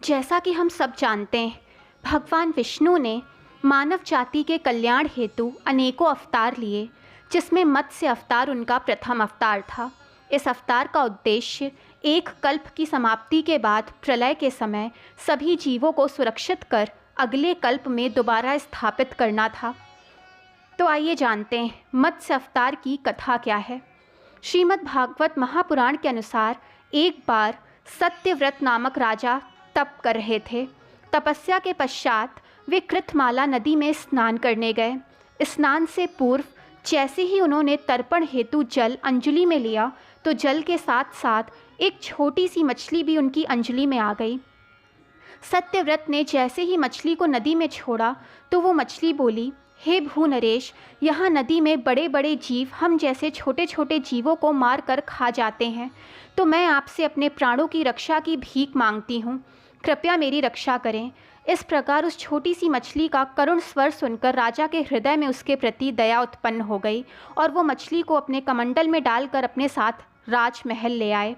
जैसा कि हम सब जानते हैं, भगवान विष्णु ने मानव जाति के कल्याण हेतु अनेकों अवतार लिए, जिसमें मत्स्य अवतार उनका प्रथम अवतार था। इस अवतार का उद्देश्य एक कल्प की समाप्ति के बाद प्रलय के समय सभी जीवों को सुरक्षित कर अगले कल्प में दोबारा स्थापित करना था। तो आइए जानते हैं मत्स्य अवतार की कथा क्या है। श्रीमद् भागवत महापुराण के अनुसार एक बार सत्यव्रत नामक राजा तप कर रहे थे। तपस्या के पश्चात वे कृतमाला नदी में स्नान करने गए। स्नान से पूर्व जैसे ही उन्होंने तर्पण हेतु जल अंजलि में लिया तो जल के साथ साथ एक छोटी सी मछली भी उनकी अंजलि में आ गई। सत्यव्रत ने जैसे ही मछली को नदी में छोड़ा तो वो मछली बोली, हे भू नरेश, यहाँ नदी में बड़े बड़े जीव हम जैसे छोटे छोटे जीवों को मार कर खा जाते हैं, तो मैं आपसे अपने प्राणों की रक्षा की भीख मांगती हूँ, कृपया मेरी रक्षा करें। इस प्रकार उस छोटी सी मछली का करुण स्वर सुनकर राजा के हृदय में उसके प्रति दया उत्पन्न हो गई और वो मछली को अपने कमंडल में डालकर अपने साथ राजमहल ले आए।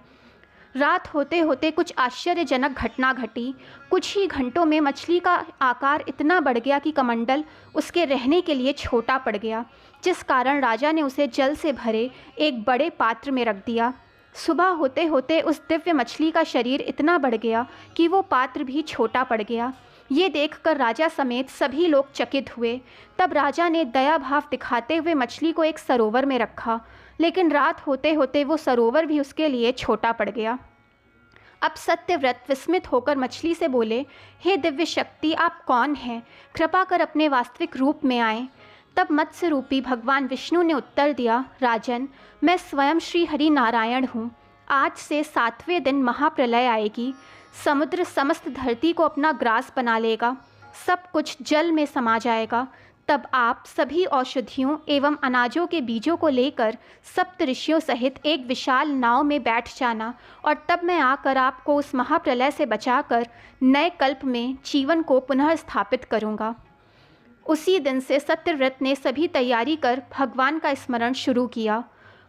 रात होते होते कुछ आश्चर्यजनक घटना घटी। कुछ ही घंटों में मछली का आकार इतना बढ़ गया कि कमंडल उसके रहने के लिए छोटा पड़ गया, जिस कारण राजा ने उसे जल से भरे एक बड़े पात्र में रख दिया। सुबह होते होते उस दिव्य मछली का शरीर इतना बढ़ गया कि वो पात्र भी छोटा पड़ गया। ये देखकर राजा समेत सभी लोग चकित हुए। तब राजा ने दया भाव दिखाते हुए मछली को एक सरोवर में रखा, लेकिन रात होते होते वो सरोवर भी उसके लिए छोटा पड़ गया। अब सत्यव्रत विस्मित होकर मछली से बोले, हे दिव्य शक्ति, आप कौन हैं? कृपा कर अपने वास्तविक रूप में आएं। तब मत्स्य रूपी भगवान विष्णु ने उत्तर दिया, राजन, मैं स्वयं श्री हरि नारायण हूँ। आज से 7वें दिन महाप्रलय आएगी। समुद्र समस्त धरती को अपना ग्रास बना लेगा, सब कुछ जल में समा जाएगा। तब आप सभी औषधियों एवं अनाजों के बीजों को लेकर सप्त ऋषियों सहित एक विशाल नाव में बैठ जाना और तब मैं आकर आपको उस महाप्रलय से बचाकर नए कल्प में जीवन को पुनः स्थापित करूँगा। उसी दिन से सत्यव्रत ने सभी तैयारी कर भगवान का स्मरण शुरू किया।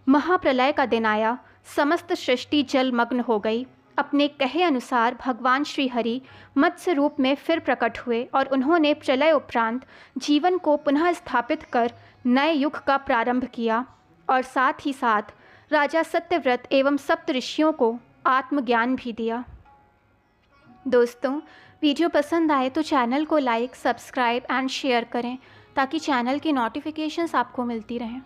महाप्रलय का दिन आया। समस्त सृष्टि जलमग्न हो गई। अपने कहे अनुसार भगवान श्री हरि मत्स्य रूप में फिर प्रकट हुए और उन्होंने प्रलय उपरांत जीवन को पुनः स्थापित कर नए युग का प्रारंभ किया और साथ ही साथ राजा सत्यव्रत एवं सप्त ऋषियों को आत्मज्ञान भी दिया। दोस्तों, वीडियो पसंद आए तो चैनल को लाइक, सब्सक्राइब एंड शेयर करें ताकि चैनल की नोटिफिकेशंस आपको मिलती रहें।